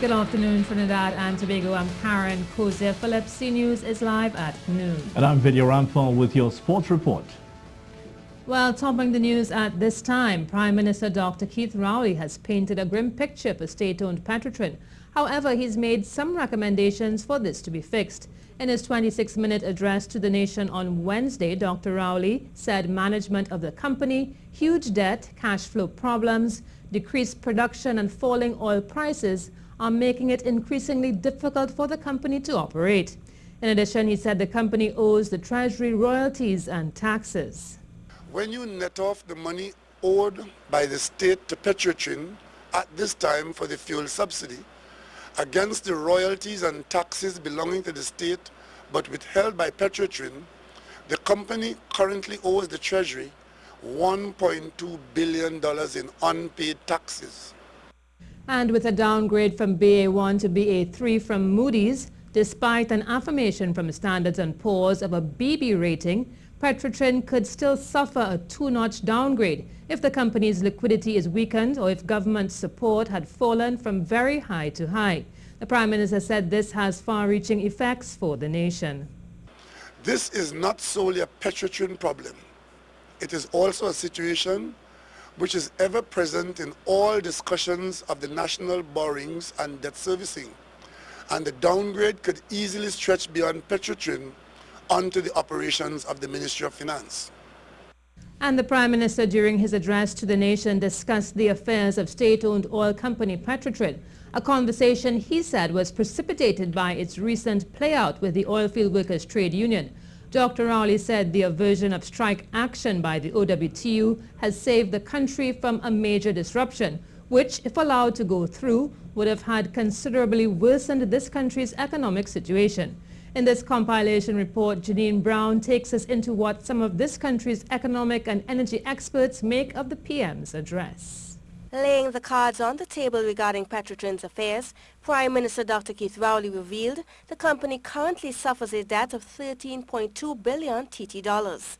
Good afternoon, Trinidad and Tobago. I'm Karen Cozier. Phillips C News is live at noon. And I'm Vidya Rampal with your sports report. Well, topping the news at this time, Prime Minister Dr. Keith Rowley has painted a grim picture for state-owned Petrotrin. However, he's made some recommendations for this to be fixed. In his 26-minute address to the nation on Wednesday, Dr. Rowley said management of the company, huge debt, cash flow problems, decreased production and falling oil prices are making it increasingly difficult for the company to operate. In addition, he said the company owes the Treasury royalties and taxes. When you net off the money owed by the state to Petrotrin at this time for the fuel subsidy against the royalties and taxes belonging to the state but withheld by Petrotrin, the company currently owes the Treasury $1.2 billion in unpaid taxes. And with a downgrade from BA1 to BA3 from Moody's, despite an affirmation from Standards & Poor's of a BB rating, Petrotrin could still suffer a two-notch downgrade if the company's liquidity is weakened or if government support had fallen from very high to high. The Prime Minister said this has far-reaching effects for the nation. This is not solely a Petrotrin problem. It is also a situation which is ever present in all discussions of the national borrowings and debt servicing. And the downgrade could easily stretch beyond Petrotrin onto the operations of the Ministry of Finance. And the Prime Minister, during his address to the nation, discussed the affairs of state-owned oil company Petrotrin, a conversation he said was precipitated by its recent playout with the Oilfield Workers Trade Union. Dr. Rowley said the aversion of strike action by the OWTU has saved the country from a major disruption, which, if allowed to go through, would have had considerably worsened this country's economic situation. In this compilation report, Janine Brown takes us into what some of this country's economic and energy experts make of the PM's address. Laying the cards on the table regarding Petrotrin's affairs, Prime Minister Dr. Keith Rowley revealed the company currently suffers a debt of $13.2 billion TT dollars.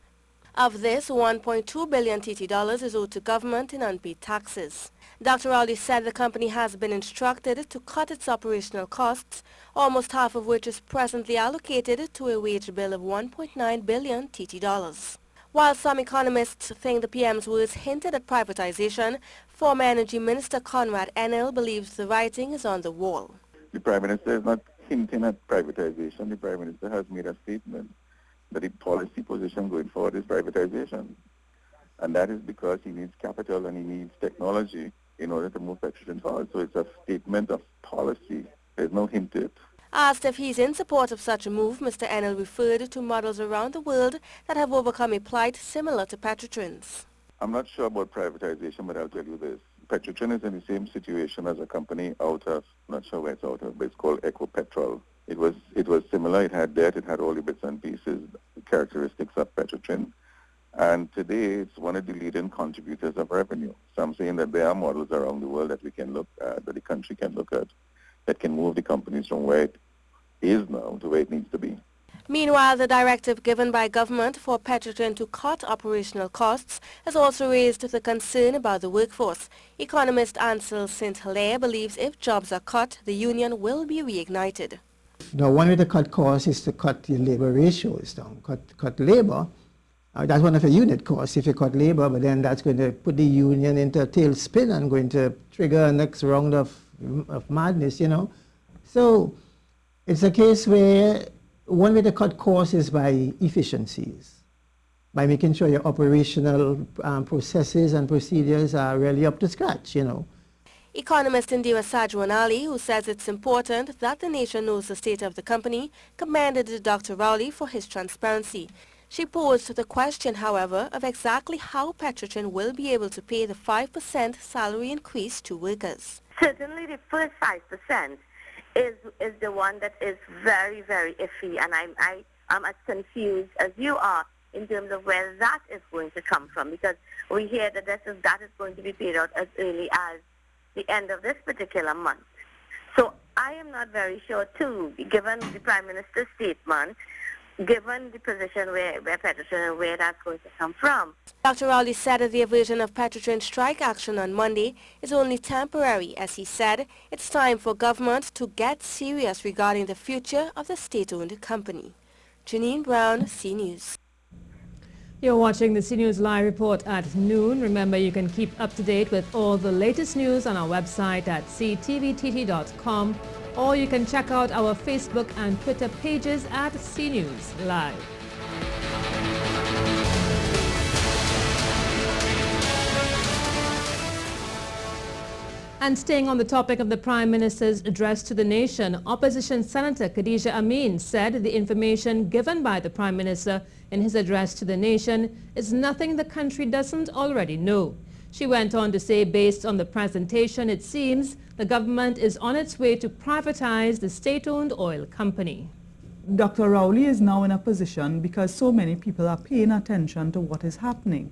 Of this, $1.2 billion TT dollars is owed to government in unpaid taxes. Dr. Rowley said the company has been instructed to cut its operational costs, almost half of which is presently allocated to a wage bill of $1.9 billion TT dollars. While some economists think the PM's words hinted at privatization, former Energy Minister Conrad Enel believes the writing is on the wall. The Prime Minister is not hinting at privatization. The Prime Minister has made a statement that the policy position going forward is privatization. And that is because he needs capital and he needs technology in order to move Petrotrin forward. So it's a statement of policy. There's no hint to it. Asked if he's in support of such a move, Mr. Enel referred to models around the world that have overcome a plight similar to Petrotrin's. I'm not sure about privatization, but I'll tell you this. Petrotrin is in the same situation as a company out of, not sure where it's out of, but it's called Ecopetrol. It was similar. It had debt. It had all the bits and pieces, the characteristics of Petrotrin. And today, it's one of the leading contributors of revenue. So I'm saying that there are models around the world that we can look at, that the country can look at, that can move the companies from where it is now to where it needs to be. Meanwhile, the directive given by government for Petrotrin to cut operational costs has also raised the concern about the workforce. Economist Ansel St. Hilaire believes if jobs are cut, the union will be reignited. Now, one way to cut costs is to cut the labor ratios down, cut labor. That's one of the unit costs if you cut labor, but then that's going to put the union into a tailspin and going to trigger a next round of madness, you know. So it's a case where one way to cut costs is by efficiencies, by making sure your operational processes and procedures are really up to scratch, you know. Economist Indira Chaguanas, who says it's important that the nation knows the state of the company, commended Dr. Rowley for his transparency. She posed the question, however, of exactly how Petrotrin will be able to pay the 5% salary increase to workers. Certainly the first 5% is the one that is very, very iffy, and I'm as confused as you are in terms of where that is going to come from, because we hear that that is going to be paid out as early as the end of this particular month. So I am not very sure too, given the Prime Minister's statement, given the position where Petrotrin and where that's going to come from. Dr. Rowley said that the aversion of Petrotrin strike action on Monday is only temporary. As he said, it's time for government to get serious regarding the future of the state-owned company. Janine Brown, C News. You're watching the C News Live Report at noon. Remember, you can keep up to date with all the latest news on our website at ctvtt.com, or you can check out our Facebook and Twitter pages at C News Live. And staying on the topic of the Prime Minister's address to the nation, Opposition Senator Khadija Amin said the information given by the Prime Minister in his address to the nation is nothing the country doesn't already know. She went on to say, based on the presentation, it seems the government is on its way to privatize the state-owned oil company. Dr. Rowley is now in a position, because so many people are paying attention to what is happening,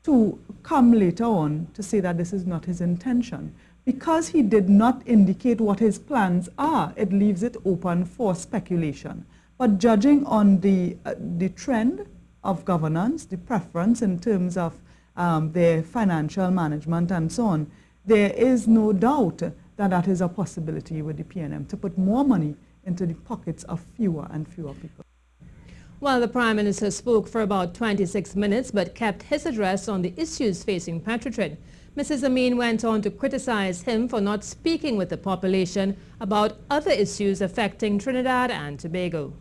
to come later on to say that this is not his intention. Because he did not indicate what his plans are, it leaves it open for speculation. But judging on the trend of governance, the preference in terms of their financial management and so on, there is no doubt that that is a possibility with the PNM to put more money into the pockets of fewer and fewer people. Well, the Prime Minister spoke for about 26 minutes but kept his address on the issues facing Petrotrin. Mrs. Amin went on to criticize him for not speaking with the population about other issues affecting Trinidad and Tobago.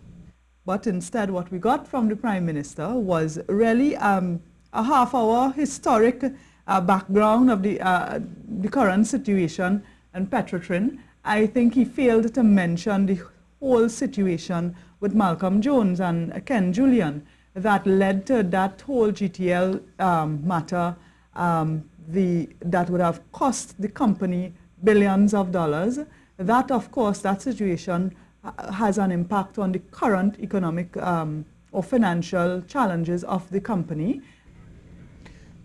But instead, what we got from the Prime Minister was really a half-hour historic background of the current situation in Petrotrin. I think he failed to mention the whole situation with Malcolm Jones and Ken Julian that led to that whole GTL matter that would have cost the company billions of dollars. That, of course, that situation has an impact on the current economic or financial challenges of the company.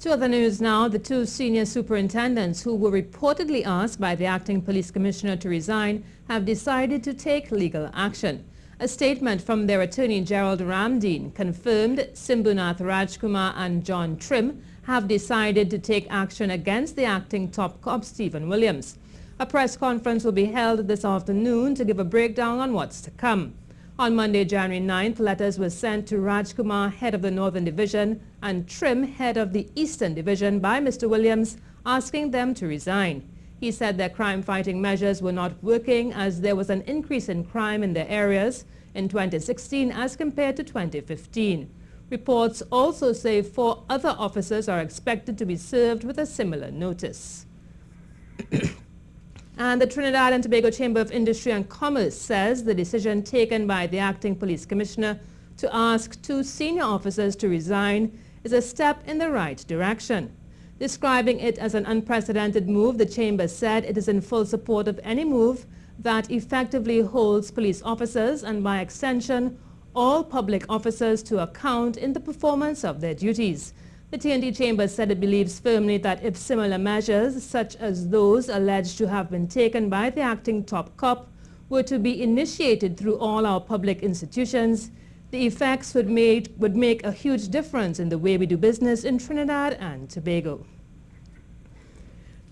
To other news now, the two senior superintendents who were reportedly asked by the acting police commissioner to resign have decided to take legal action. A statement from their attorney Gerald Ramdeen confirmed Simbunath Rajkumar and John Trim have decided to take action against the acting top cop Stephen Williams. A press conference will be held this afternoon to give a breakdown on what's to come. On Monday, January 9th, letters were sent to Rajkumar, head of the Northern Division, and Trim, head of the Eastern Division, by Mr. Williams, asking them to resign. He said their crime-fighting measures were not working as there was an increase in crime in their areas in 2016 as compared to 2015. Reports also say 4 other officers are expected to be served with a similar notice. And the Trinidad and Tobago Chamber of Industry and Commerce says the decision taken by the acting police commissioner to ask 2 senior officers to resign is a step in the right direction. Describing it as an unprecedented move, the chamber said it is in full support of any move that effectively holds police officers and, by extension, all public officers to account in the performance of their duties. The TNT Chamber said it believes firmly that if similar measures, such as those alleged to have been taken by the acting top cop, were to be initiated through all our public institutions, the effects would make a huge difference in the way we do business in Trinidad and Tobago.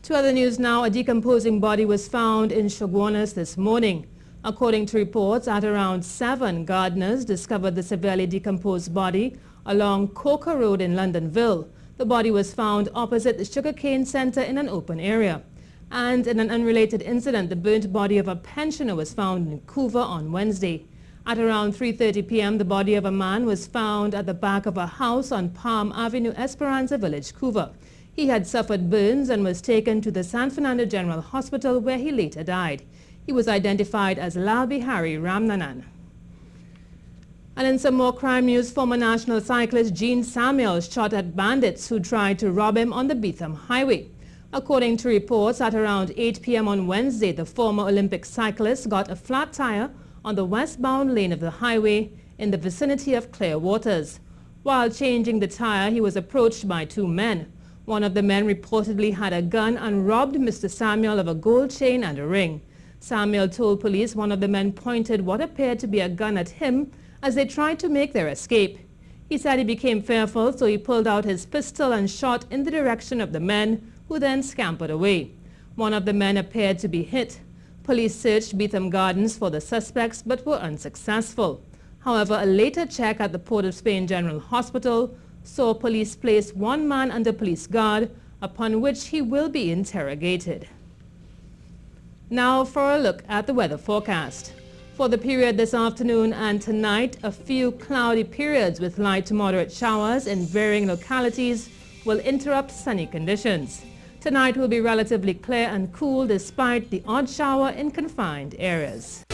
To other news now, a decomposing body was found in Chaguanas this morning. According to reports, at around 7, gardeners discovered the severely decomposed body along Coker Road in Londonville. The body was found opposite the sugarcane center in an open area. And in an unrelated incident, the burnt body of a pensioner was found in Couva on Wednesday. At around 3:30 p.m., the body of a man was found at the back of a house on Palm Avenue, Esperanza Village, Couva. He had suffered burns and was taken to the San Fernando General Hospital, where he later died. He was identified as Lalbihari Ramnanan. And in some more crime news, former national cyclist Gene Samuel shot at bandits who tried to rob him on the Beetham Highway. According to reports, at around 8 p.m. on Wednesday, the former Olympic cyclist got a flat tire on the westbound lane of the highway in the vicinity of Clear Waters. While changing the tire, he was approached by 2 men. One of the men reportedly had a gun and robbed Mr. Samuel of a gold chain and a ring. Samuel told police one of the men pointed what appeared to be a gun at him as they tried to make their escape. He said he became fearful, so he pulled out his pistol and shot in the direction of the men, who then scampered away. One of the men appeared to be hit. Police searched Beetham Gardens for the suspects but were unsuccessful. However, a later check at the Port of Spain General Hospital saw police place one man under police guard, upon which he will be interrogated. Now for a look at the weather forecast. For the period this afternoon and tonight, a few cloudy periods with light to moderate showers in varying localities will interrupt sunny conditions. Tonight will be relatively clear and cool despite the odd shower in confined areas.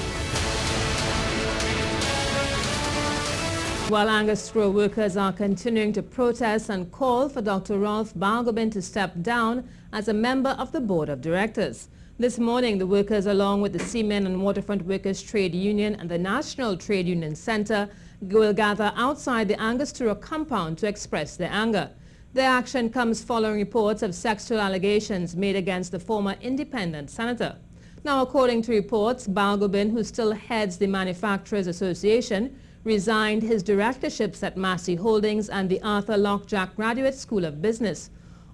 While Angostura workers are continuing to protest and call for Dr. Rolf Balgobin to step down as a member of the board of directors. This morning, the workers, along with the Seamen and Waterfront Workers Trade Union and the National Trade Union Center, will gather outside the Angostura compound to express their anger. Their action comes following reports of sexual allegations made against the former independent senator. Now, according to reports, Balgobin, who still heads the Manufacturers Association, resigned his directorships at Massey Holdings and the Arthur Lockjack Graduate School of Business.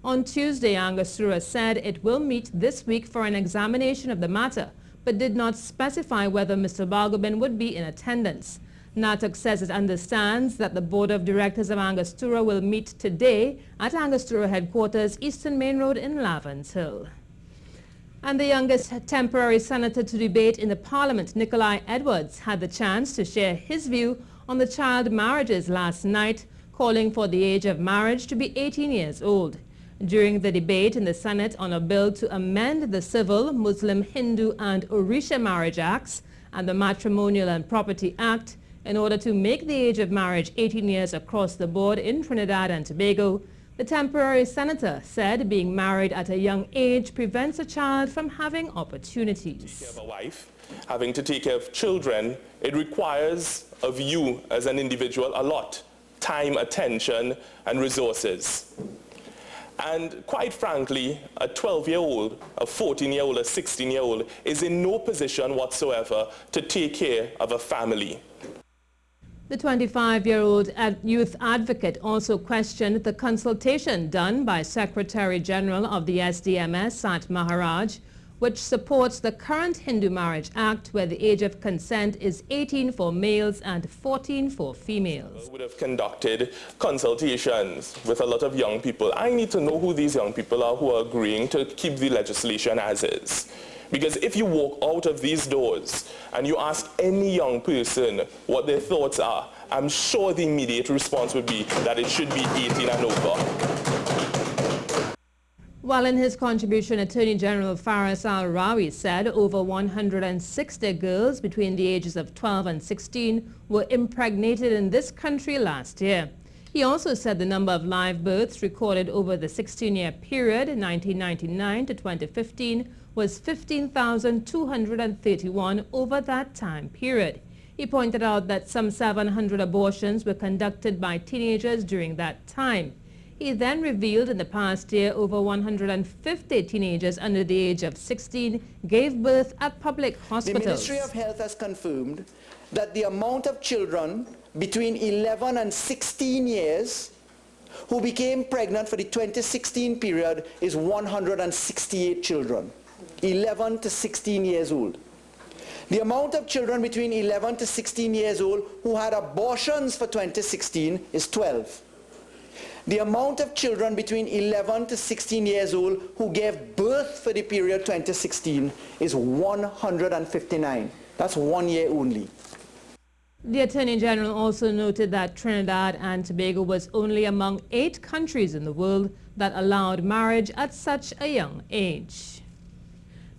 On Tuesday, Angostura said it will meet this week for an examination of the matter, but did not specify whether Mr. Balgobin would be in attendance. NATOC says it understands that the Board of Directors of Angostura will meet today at Angostura headquarters, Eastern Main Road in Lavins Hill. And the youngest temporary senator to debate in the Parliament, Nikolai Edwards, had the chance to share his view on the child marriages last night, calling for the age of marriage to be 18 years old. During the debate in the Senate on a bill to amend the Civil, Muslim, Hindu and Orisha Marriage Acts and the Matrimonial and Property Act in order to make the age of marriage 18 years across the board in Trinidad and Tobago, the temporary senator said being married at a young age prevents a child from having opportunities. Take care of a wife, having to take care of children, it requires of you as an individual a lot: time, attention and resources. And quite frankly, a 12-year-old, a 14-year-old, a 16-year-old is in no position whatsoever to take care of a family. The 25-year-old youth advocate also questioned the consultation done by Secretary General of the SDMS, Sat Maharaj, which supports the current Hindu Marriage Act, where the age of consent is 18 for males and 14 for females. We would have conducted consultations with a lot of young people. I need to know who these young people are who are agreeing to keep the legislation as is. Because if you walk out of these doors and you ask any young person what their thoughts are, I'm sure the immediate response would be that it should be 18 and over. While in his contribution, Attorney General Faris Al-Rawi said over 160 girls between the ages of 12 and 16 were impregnated in this country last year. He also said the number of live births recorded over the 16-year period, 1999 to 2015, was 15,231 over that time period. He pointed out that some 700 abortions were conducted by teenagers during that time. He then revealed in the past year over 150 teenagers under the age of 16 gave birth at public hospitals. The Ministry of Health has confirmed that the amount of children between 11 and 16 years who became pregnant for the 2016 period is 168 children, 11 to 16 years old. The amount of children between 11 to 16 years old who had abortions for 2016 is 12. The amount of children between 11 to 16 years old who gave birth for the period 2016 is 159. That's 1 year only. The Attorney General also noted that Trinidad and Tobago was only among 8 countries in the world that allowed marriage at such a young age.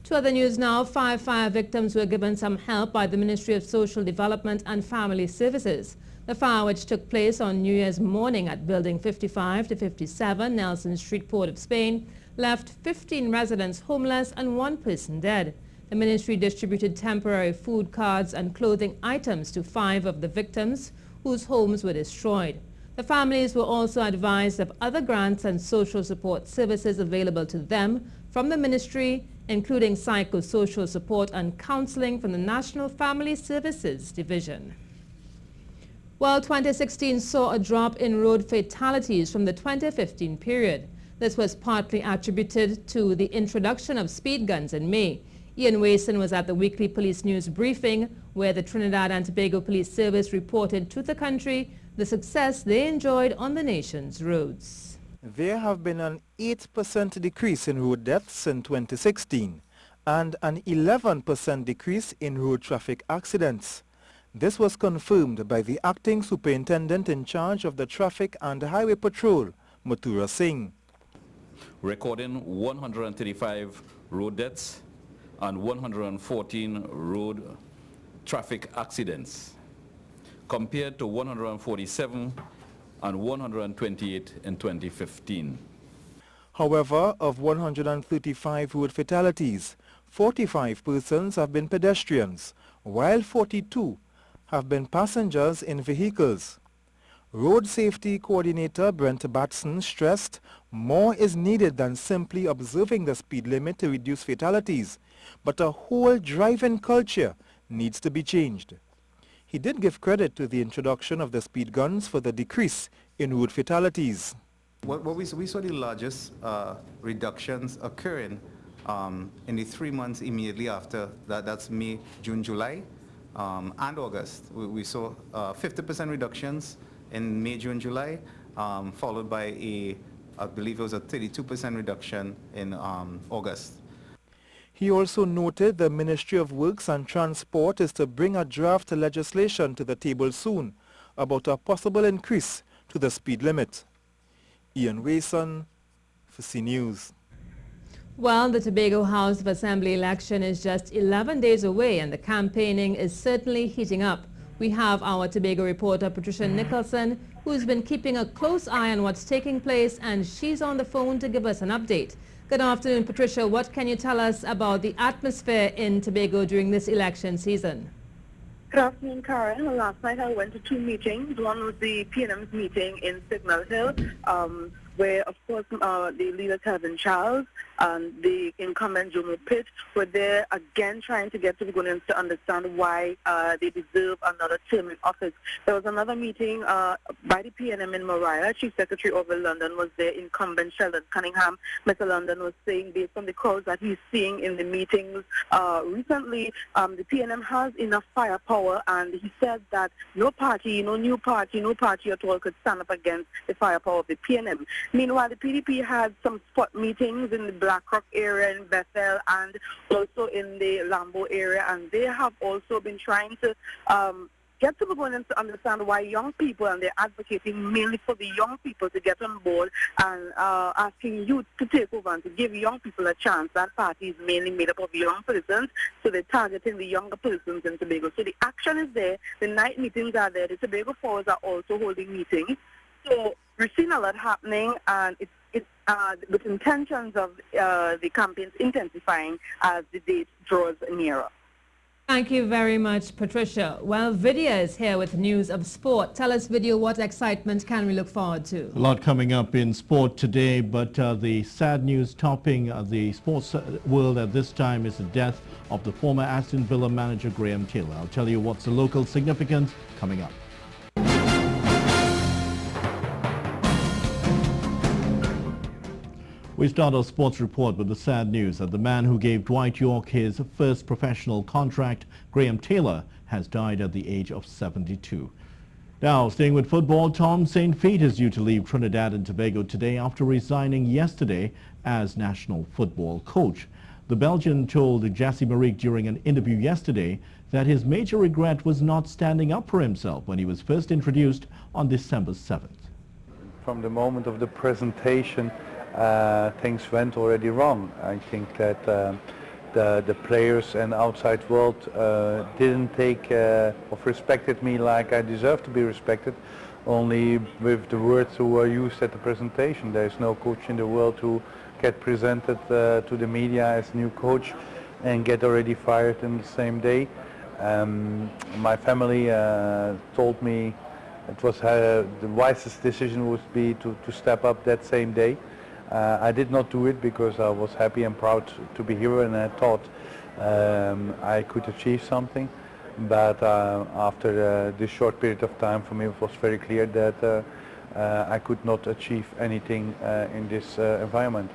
To other news now, 5 fire victims were given some help by the Ministry of Social Development and Family Services. The fire, which took place on New Year's morning at Building 55 to 57 Nelson Street, Port of Spain, left 15 residents homeless and 1 person dead. The ministry distributed temporary food cards and clothing items to 5 of the victims whose homes were destroyed. The families were also advised of other grants and social support services available to them from the ministry, including psychosocial support and counseling from the National Family Services Division. Well, 2016 saw a drop in road fatalities from the 2015 period. This was partly attributed to the introduction of speed guns in May. Ian Wason was at the weekly police news briefing where the Trinidad and Tobago Police Service reported to the country the success they enjoyed on the nation's roads. There have been an 8% decrease in road deaths in 2016 and an 11% decrease in road traffic accidents. This was confirmed by the acting superintendent in charge of the Traffic and Highway Patrol, Mathura Singh. Recording 135 road deaths and 114 road traffic accidents, compared to 147 and 128 in 2015. However, of 135 road fatalities, 45 persons have been pedestrians, while 42 have been passengers in vehicles. Road Safety Coordinator Brent Batson stressed more is needed than simply observing the speed limit to reduce fatalities, but a whole driving culture needs to be changed. He did give credit to the introduction of the speed guns for the decrease in road fatalities. We saw the largest reductions occurring in the 3 months immediately after that. That's May, June, July, and August. We saw 50% reductions in May, June, July, followed by I believe it was a 32% reduction in August. He also noted the Ministry of Works and Transport is to bring a draft legislation to the table soon about a possible increase to the speed limit. Ian Wason for C News. Well, the Tobago House of Assembly election is just 11 days away and the campaigning is certainly heating up. We have our Tobago reporter Petrotrin Nicholson, who's been keeping a close eye on what's taking place, and she's on the phone to give us an update. Good afternoon, Patricia. What can you tell us about the atmosphere in Tobago during this election season? Good afternoon, Karen. Well, last night I went to 2 meetings. One was the PNM's meeting in Signal Hill, where, of course, the leader, Kevin Charles, and the incumbent Jomo Pitt were there again trying to get Tobagonians to understand why they deserve another term in office. There was another meeting by the PNM in Mariah. Chief Secretary Orville London was there, incumbent Sheldon Cunningham. Mr. London was saying, based on the crowds that he's seeing in the meetings recently, the PNM has enough firepower, and he said that no party, no new party, no party at all could stand up against the firepower of the PNM. Meanwhile, the PDP had some spot meetings in the Blackrock area in Bethel and also in the Lambo area, and they have also been trying to get Tobagonians to understand why young people, and they're advocating mainly for the young people to get on board and asking youth to take over and to give young people a chance. That party is mainly made up of young persons, so they're targeting the younger persons in Tobago. So the action is there, the night meetings are there, the Tobago Forwards are also holding meetings. So we're seeing a lot happening, and it's with intentions of the campaigns intensifying as the date draws nearer. Thank you very much, Patricia. Well, Vidya is here with news of sport. Tell us, Vidya, what excitement can we look forward to? A lot coming up in sport today, but the sad news topping the sports world at this time is the death of the former Aston Villa manager Graham Taylor. I'll tell you what's the local significance coming up. We start our sports report with the sad news that the man who gave Dwight York his first professional contract, Graham Taylor, has died at the age of 72. Now, staying with football, Tom St. Fete is due to leave Trinidad and Tobago today after resigning yesterday as national football coach. The Belgian told Jassy Marique during an interview yesterday that his major regret was not standing up for himself when he was first introduced on December 7th. From the moment of the presentation, things went already wrong. I think that the players and outside world didn't take or respected me like I deserve to be respected, only with the words who were used at the presentation. There is no coach in the world who get presented to the media as new coach and get already fired in the same day. My family told me it was the wisest decision would be to step up that same day. I did not do it because I was happy and proud to be here, and I thought I could achieve something. but after this short period of time, for me it was very clear that I could not achieve anything in this environment.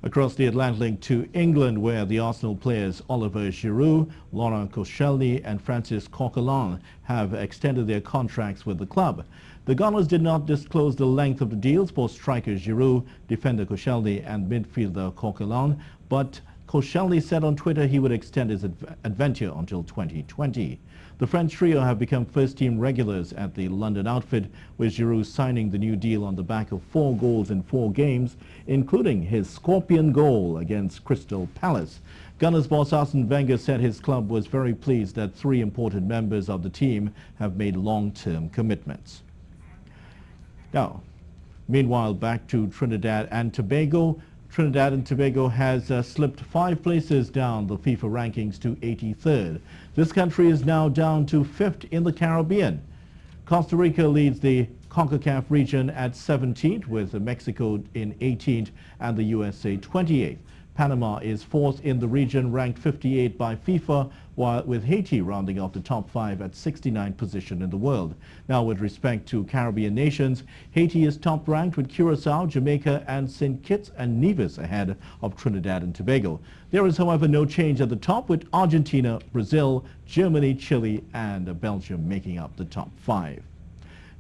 Across the Atlantic to England, where the Arsenal players Oliver Giroud, Laurent Koscielny and Francis Coquelin have extended their contracts with the club. The Gunners did not disclose the length of the deals for striker Giroud, defender Koscielny and midfielder Coquelin, but Koscielny said on Twitter he would extend his adventure until 2020. The French trio have become first-team regulars at the London outfit, with Giroud signing the new deal on the back of 4 goals in 4 games, including his scorpion goal against Crystal Palace. Gunners boss Arsene Wenger said his club was very pleased that 3 important members of the team have made long-term commitments. Now, meanwhile, back to Trinidad and Tobago. Trinidad and Tobago has slipped 5 places down the FIFA rankings to 83rd. This country is now down to 5th in the Caribbean. Costa Rica leads the CONCACAF region at 17th, with Mexico in 18th and the USA 28th. Panama is 4th in the region, ranked 58 by FIFA, while with Haiti rounding off the top 5 at 69th position in the world. Now, with respect to Caribbean nations, Haiti is top ranked with Curacao, Jamaica and St. Kitts and Nevis ahead of Trinidad and Tobago. There is, however, no change at the top, with Argentina, Brazil, Germany, Chile and Belgium making up the top 5.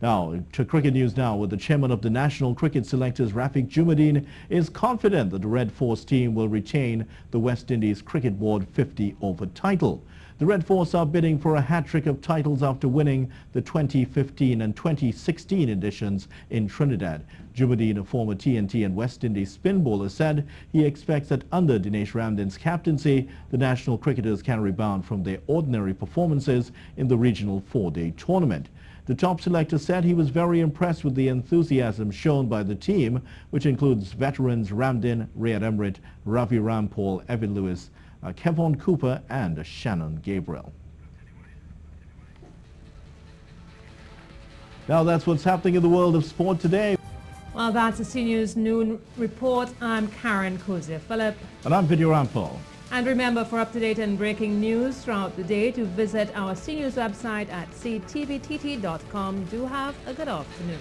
Now, to cricket news now, with the chairman of the National Cricket Selectors, Rafiq Jumadeen, is confident that the Red Force team will retain the West Indies Cricket Board 50-over title. The Red Force are bidding for a hat-trick of titles after winning the 2015 and 2016 editions in Trinidad. Jumadeen, a former TNT and West Indies spin bowler, said he expects that under Dinesh Ramdin's captaincy, the national cricketers can rebound from their ordinary performances in the regional 4-day tournament. The top selector said he was very impressed with the enthusiasm shown by the team, which includes veterans Ramdin, Riyad Emrit, Ravi Rampal, Evan Lewis, Kevon Cooper and Shannon Gabriel. Now that's what's happening in the world of sport today. Well, that's the CNews Noon Report. I'm Karen Kozier-Phillip. And I'm Vidya Rampal. And remember, for up-to-date and breaking news throughout the day, to visit our CNews website at ctvtt.com. Do have a good afternoon.